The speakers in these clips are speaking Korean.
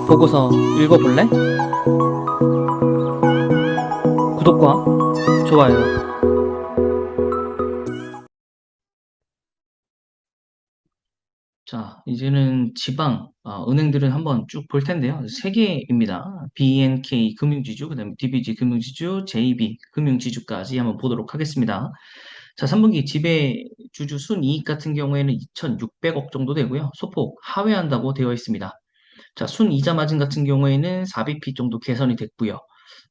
보고서 읽어볼래? 구독과 좋아요. 자, 이제는 지방 은행들은 한번 쭉 볼 텐데요. 세 개입니다. BNK 금융지주, 그다음에 DBG 금융지주, JB 금융지주까지 한번 보도록 하겠습니다. 자, 3분기 지배주주 순이익 같은 경우에는 2,600억 정도 되고요. 소폭 하회한다고 되어 있습니다. 자, 순이자 마진 같은 경우에는 4bp 정도 개선이 됐고요.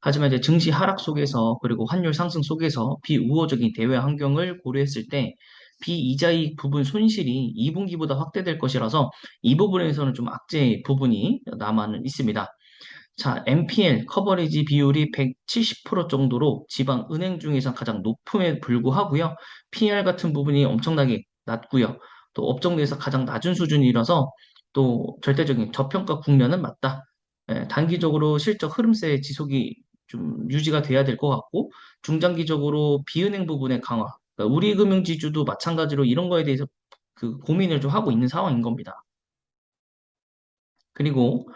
하지만 이제 증시 하락 속에서 그리고 환율 상승 속에서 비우호적인 대외 환경을 고려했을 때 비이자익 부분 손실이 2분기보다 확대될 것이라서 이 부분에서는 좀 악재 부분이 남아는 있습니다. 자, NPL 커버리지 비율이 170% 정도로 지방 은행 중에서 가장 높음에 불구하고요. PR 같은 부분이 엄청나게 낮고요. 또 업종 내에서 가장 낮은 수준이라서 또 절대적인 저평가 국면은 맞다. 단기적으로 실적 흐름세 지속이 좀 유지가 돼야 될 것 같고 중장기적으로 비은행 부분의 강화. 그러니까 우리금융지주도 마찬가지로 이런 거에 대해서 그 고민을 좀 하고 있는 상황인 겁니다. 그리고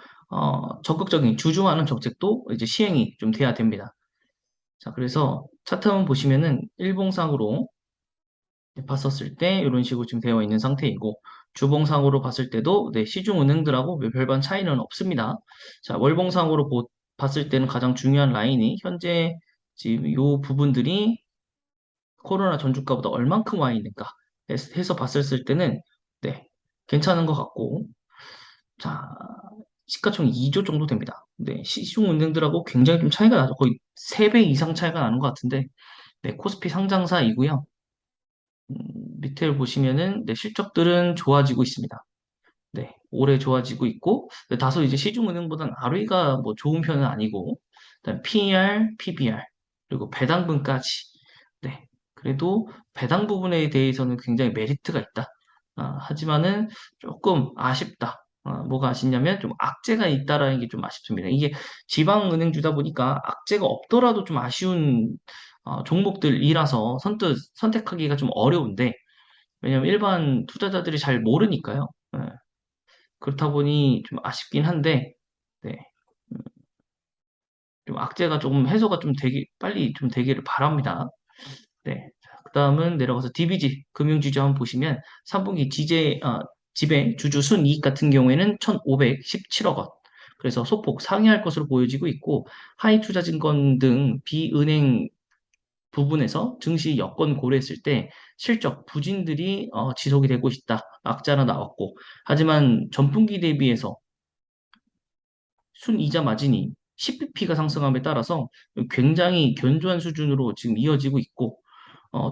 적극적인 주주환원 정책도 이제 시행이 좀 돼야 됩니다. 자, 그래서 차트 한번 보시면은 일봉상으로 봤었을 때 이런 식으로 지금 되어 있는 상태이고 주봉상으로 봤을 때도 네, 시중은행들하고 별반 차이는 없습니다. 자, 월봉상으로 봤을 때는 가장 중요한 라인이 현재 지금 이 부분들이 코로나 전주가보다 얼만큼 와 있는가 해서 봤을 때는 네, 괜찮은 것 같고 자, 시가총액 2조 정도 됩니다. 네, 시중은행들하고 굉장히 좀 차이가 나죠. 거의 3배 이상 차이가 나는 것 같은데, 네, 코스피 상장사이고요. 음, 밑에 보시면은, 네, 실적들은 좋아지고 있습니다. 네, 올해 좋아지고 있고, 네, 다소 이제 시중은행보다는 ROE가 뭐 좋은 편은 아니고, 그다음 PER, PBR, 그리고 배당분까지. 네, 그래도 배당 부분에 대해서는 굉장히 메리트가 있다. 하지만은 조금 아쉽다. 뭐가 아쉽냐면 좀 악재가 있다라는 게 좀 아쉽습니다. 이게 지방은행주다 보니까 악재가 없더라도 좀 아쉬운 종목들이라서 선택하기가 좀 어려운데, 왜냐면 일반 투자자들이 잘 모르니까요. 네. 그렇다 보니 좀 아쉽긴 한데, 네. 음, 좀 악재가 조금 해소가 좀 빨리 좀 되기를 바랍니다. 네. 그 다음은 내려가서 DBG, 금융지주 한번 보시면 3분기 지배 주주 순이익 같은 경우에는 1,517억 원. 그래서 소폭 상회할 것으로 보여지고 있고, 하이투자증권 등 비은행 부분에서 증시 여건 고려했을 때 실적 부진들이 지속이 되고 있다. 악재가 나왔고, 하지만 전분기 대비해서 순이자 마진이 10bp가 상승함에 따라서 굉장히 견조한 수준으로 지금 이어지고 있고,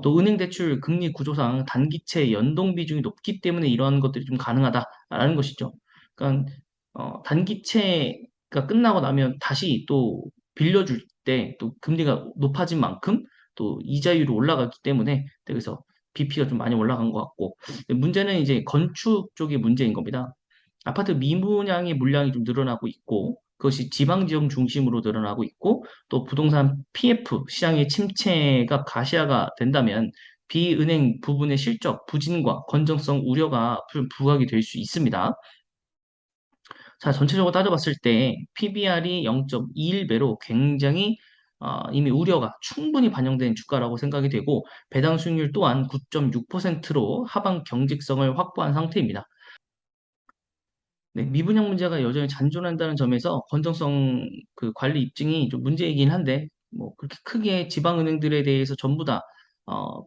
또 은행 대출 금리 구조상 단기채 연동 비중이 높기 때문에 이러한 것들이 좀 가능하다라는 것이죠. 그러니까 단기채가 끝나고 나면 다시 또 빌려줄 때 또 금리가 높아진 만큼 또 이자율이 올라가기 때문에 그래서 BP가 좀 많이 올라간 것 같고 문제는 이제 건축 쪽이 문제인 겁니다. 아파트 미분양의 물량이 좀 늘어나고 있고 그것이 지방 지역 중심으로 늘어나고 있고 또 부동산 PF 시장의 침체가 가시화가 된다면 비은행 부분의 실적 부진과 건전성 우려가 좀 부각이 될 수 있습니다. 자, 전체적으로 따져봤을 때 PBR이 0.21배로 굉장히 이미 우려가 충분히 반영된 주가라고 생각이 되고 배당 수익률 또한 9.6%로 하방 경직성을 확보한 상태입니다. 네, 미분양 문제가 여전히 잔존한다는 점에서 건전성 그 관리 입증이 좀 문제이긴 한데 뭐 그렇게 크게 지방은행들에 대해서 전부 다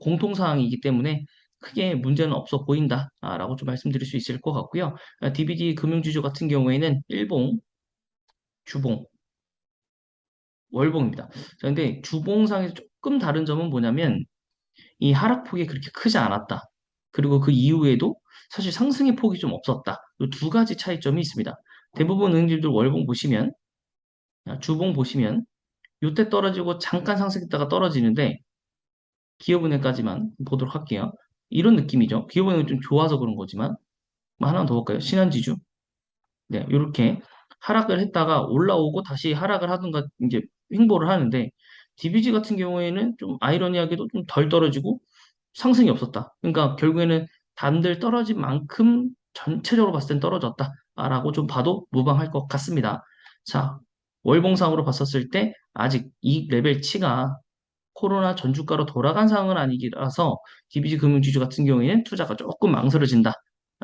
공통사항이기 때문에 크게 문제는 없어 보인다라고 좀 말씀드릴 수 있을 것 같고요. DBD 금융지주 같은 경우에는 일봉, 주봉, 월봉입니다. 자, 근데 주봉상에서 조금 다른 점은 뭐냐면 이 하락폭이 그렇게 크지 않았다. 그리고 그 이후에도 사실 상승의 폭이 좀 없었다. 이 두 가지 차이점이 있습니다. 대부분 은행들도 월봉 보시면, 주봉 보시면, 요때 떨어지고 잠깐 상승했다가 떨어지는데, 기업은행까지만 보도록 할게요. 이런 느낌이죠. 기업은행은 좀 좋아서 그런 거지만, 뭐 하나 더 볼까요? 신한지주. 네, 이렇게 하락을 했다가 올라오고 다시 하락을 하든가 이제 횡보를 하는데, DBG 같은 경우에는 좀 아이러니하게도 좀 덜 떨어지고 상승이 없었다. 그러니까 결국에는 단들 떨어진 만큼 전체적으로 봤을 땐 떨어졌다. 라고 좀 봐도 무방할 것 같습니다. 자, 월봉상으로 봤었을 때 아직 이 레벨치가 코로나 전주가로 돌아간 상황은 아니라서 DBG 금융지주 같은 경우에는 투자가 조금 망설여진다.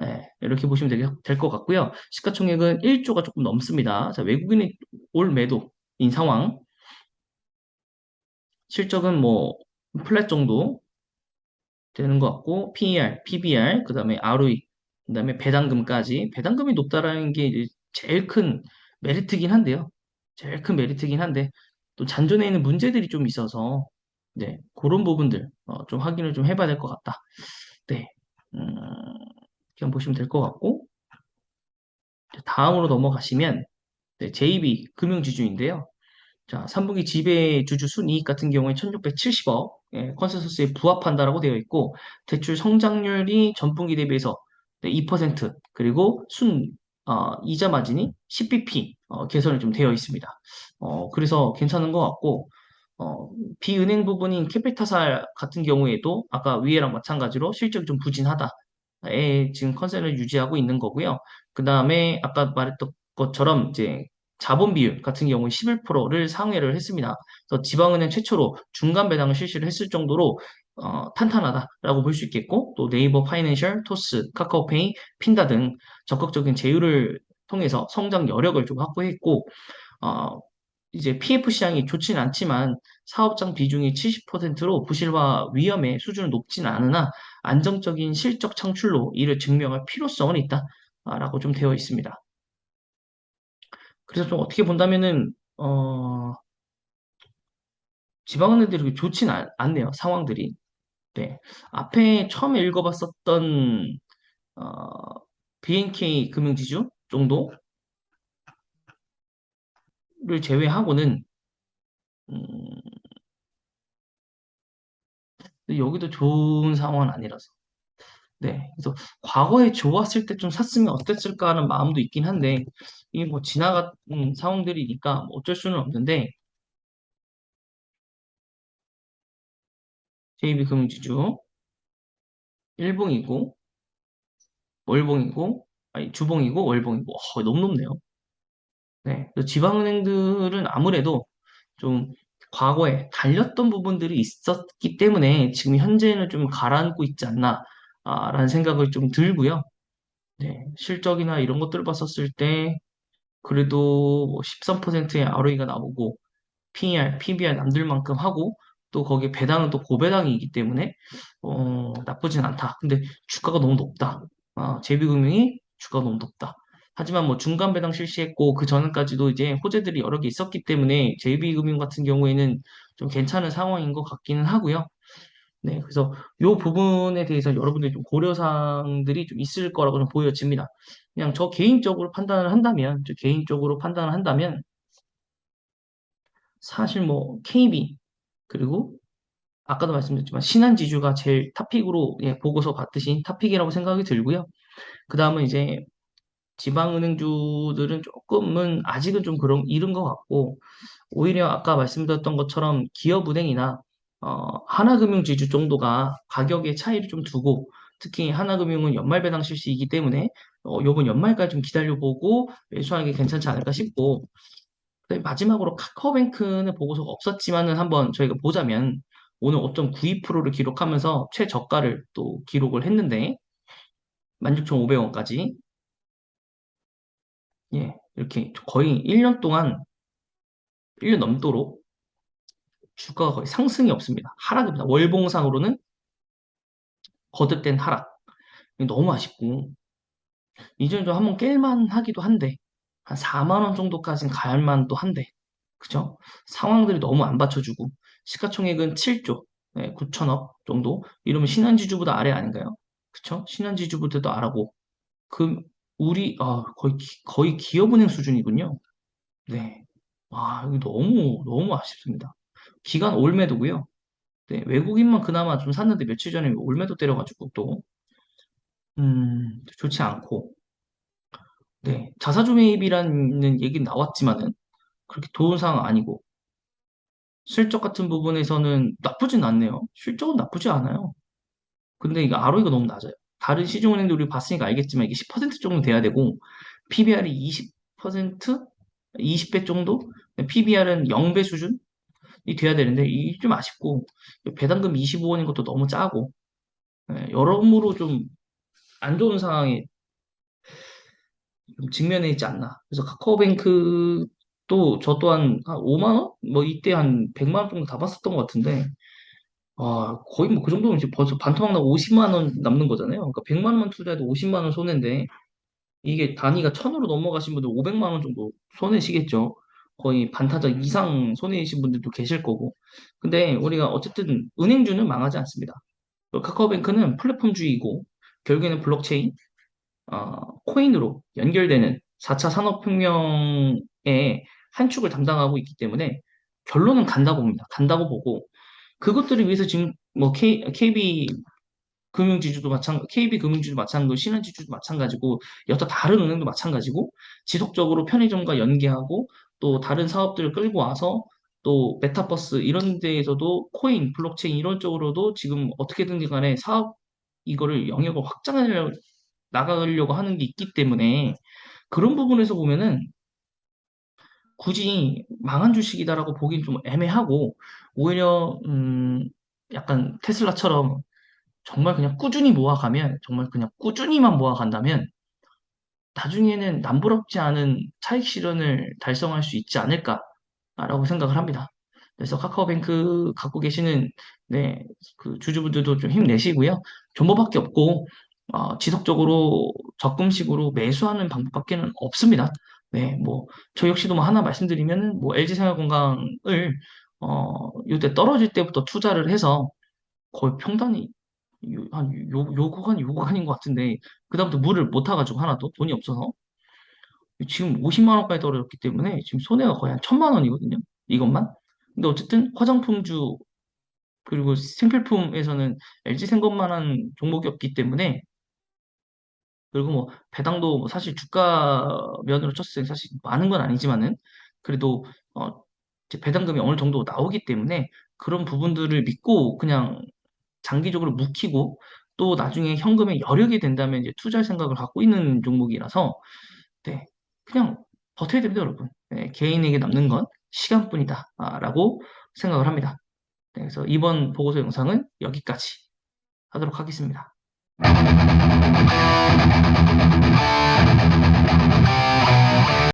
예, 이렇게 보시면 될 것 같고요. 시가총액은 1조가 조금 넘습니다. 자, 외국인이 올 매도인 상황. 실적은 뭐 플랫 정도 되는 것 같고 PER, PBR, 그다음에 ROE, 그다음에 배당금까지. 배당금이 높다라는 게 이제 제일 큰 메리트긴 한데요. 제일 큰 메리트긴 한데 또 잔존에 있는 문제들이 좀 있어서 네, 그런 부분들 좀 확인을 좀 해봐야 될 것 같다. 네, 이렇게 한번 보시면 될 것 같고 다음으로 넘어가시면 네, JB 금융지주인데요. 자, 3분기 지배주주 순이익 같은 경우에 1670억, 예, 컨센서스에 부합한다라고 되어 있고, 대출 성장률이 전분기 대비해서 네, 2%, 그리고 이자 마진이 10bp 개선이 좀 되어 있습니다. 그래서 괜찮은 것 같고, 비은행 부분인 캐피타사 같은 경우에도 아까 위에랑 마찬가지로 실적이 좀 부진하다. 에 지금 컨센을 유지하고 있는 거고요. 그 다음에 아까 말했던 것처럼 이제 자본 비율 같은 경우에 11%를 상회를 했습니다. 그래서 지방은행 최초로 중간 배당을 실시를 했을 정도로 탄탄하다라고 볼 수 있겠고 또 네이버 파이낸셜, 토스, 카카오페이, 핀다 등 적극적인 제휴를 통해서 성장 여력을 좀 확보했고 어, 이제 PF 시장이 좋지는 않지만 사업장 비중이 70%로 부실화 위험의 수준은 높지는 않으나 안정적인 실적 창출로 이를 증명할 필요성은 있다라고 좀 되어 있습니다. 그래서 좀 어떻게 본다면은 지방은행들이 그렇게 좋지는 않네요. 상황들이. 네. 앞에 처음에 읽어봤었던 어, BNK 금융지주 정도를 제외하고는 음, 여기도 좋은 상황은 아니라서. 네. 그래서 과거에 좋았을 때 좀 샀으면 어땠을까 하는 마음도 있긴 한데, 이게 뭐 지나간 상황들이니까 뭐 어쩔 수는 없는데, JB금융지주, 일봉이고, 월봉이고, 아니, 주봉이고, 월봉이고, 너무 높네요. 네. 그래서 지방은행들은 아무래도 좀 과거에 달렸던 부분들이 있었기 때문에 지금 현재는 좀 가라앉고 있지 않나, 라는 생각을 좀 들고요. 네. 실적이나 이런 것들을 봤었을 때, 그래도 뭐 13%의 ROE가 나오고 PER, PBR 남들만큼 하고 또 거기에 배당은 또 고배당이기 때문에 나쁘진 않다. 근데 주가가 너무 높다. 제비금융이 주가가 너무 높다. 하지만 뭐 중간 배당 실시했고 그 전까지도 이제 호재들이 여러 개 있었기 때문에 제이비금융 같은 경우에는 좀 괜찮은 상황인 것 같기는 하고요. 네, 그래서 이 부분에 대해서 여러분들이 좀 고려사항들이 좀 있을 거라고 좀 보여집니다. 그냥 저 개인적으로 판단을 한다면, 사실 뭐 KB 그리고 아까도 말씀드렸지만 신한지주가 제일 탑픽으로 예, 보고서 봤듯이 탑픽이라고 생각이 들고요. 그 다음은 이제 지방은행주들은 조금은 아직은 좀 그런 이른 것 같고 오히려 아까 말씀드렸던 것처럼 기업은행이나 하나금융지주 정도가 가격의 차이를 좀 두고 특히 하나금융은 연말 배당 실시이기 때문에 요번 연말까지 좀 기다려보고 매수하는 게 괜찮지 않을까 싶고 네, 마지막으로 카카오뱅크는 보고서가 없었지만은 한번 저희가 보자면 오늘 5.92%를 기록하면서 최저가를 또 기록을 했는데 16,500원까지 예, 이렇게 거의 1년 동안 1년 넘도록 주가가 거의 상승이 없습니다. 하락입니다. 월봉상으로는 거듭된 하락. 너무 아쉽고 이전에 좀 한번 깰만 하기도 한데 한 4만 원 정도까지는 가야만 또 한데 그죠? 상황들이 너무 안 받쳐주고 시가총액은 7조 9천억 정도 이러면 신한지주보다 아래 아닌가요? 그쵸? 신한지주보다도 아래고 그 우리 거의 기업은행 수준이군요. 네. 이거 너무 너무 아쉽습니다. 기간 올매도고요. 네, 외국인만 그나마 좀 샀는데 며칠 전에 올매도 때려가지고 또 좋지 않고 네, 자사주 매입이라는 얘기는 나왔지만은 그렇게 좋은 상황 아니고 실적 같은 부분에서는 나쁘진 않네요. 실적은 나쁘지 않아요. 근데 이게 ROE가 너무 낮아요. 다른 시중은행도 우리 봤으니까 알겠지만 이게 10% 정도 돼야 되고 PBR이 20%? 20배 정도? PBR은 0배 수준이 돼야 되는데 이게 좀 아쉽고 배당금 25원인 것도 너무 짜고 여러모로 좀 안 좋은 상황에 좀 직면해 있지 않나. 그래서 카카오뱅크도 저 또한 한 5만 원? 뭐 이때 한 100만 원 정도 다 봤었던 것 같은데 거의 뭐 그 정도면 이제 벌써 반토막 나고 50만 원 남는 거잖아요. 그러니까 100만 원만 투자해도 50만 원 손해인데 이게 단위가 1000으로 넘어가신 분들 500만 원 정도 손해시겠죠. 거의 반타작 이상 손해이신 분들도 계실 거고. 근데 우리가 어쨌든 은행주는 망하지 않습니다. 카카오뱅크는 플랫폼주의이고 결국에는 블록체인, 코인으로 연결되는 4차 산업혁명의 한 축을 담당하고 있기 때문에 결론은 간다고 봅니다. 간다고 보고 그것들을 위해서 지금 뭐 KB 금융지주도 KB 금융지주도 마찬가지고 신한지주도 마찬가지고 여타 다른 은행도 마찬가지고 지속적으로 편의점과 연계하고 또 다른 사업들을 끌고 와서 또 메타버스 이런 데에서도 코인, 블록체인 이런 쪽으로도 지금 어떻게든 간에 사업 이거를 영역을 확장하려고 나가려고 하는 게 있기 때문에 그런 부분에서 보면은 굳이 망한 주식이다라고 보긴 좀 애매하고 오히려 약간 테슬라처럼 정말 그냥 꾸준히 모아가면, 정말 그냥 꾸준히만 모아간다면, 나중에는 남부럽지 않은 차익 실현을 달성할 수 있지 않을까라고 생각을 합니다. 그래서 카카오뱅크 갖고 계시는, 네, 그 주주분들도 좀 힘내시고요. 존버밖에 없고, 지속적으로 적금식으로 매수하는 방법밖에는 없습니다. 네, 뭐, 저 역시도 뭐 하나 말씀드리면은, 뭐, LG생활건강을, 요때 떨어질 때부터 투자를 해서 거의 평단이 요 구간, 요 구간인 것 같은데, 그다음부터 물을 못 타가지고 하나도 돈이 없어서. 지금 50만 원까지 떨어졌기 때문에 지금 손해가 거의 한 1000만 원이거든요. 이것만. 근데 어쨌든 화장품주, 그리고 생필품에서는 LG생건만한 종목이 없기 때문에, 그리고 뭐 배당도 뭐 사실 주가 면으로 쳤을 때 사실 많은 건 아니지만은, 그래도, 이제 배당금이 어느 정도 나오기 때문에 그런 부분들을 믿고 그냥 장기적으로 묵히고 또 나중에 현금에 여력이 된다면 이제 투자할 생각을 갖고 있는 종목이라서 네, 그냥 버텨야 됩니다, 여러분. 네, 개인에게 남는 건 시간뿐이다, 라고 생각을 합니다. 네, 그래서 이번 보고서 영상은 여기까지 하도록 하겠습니다.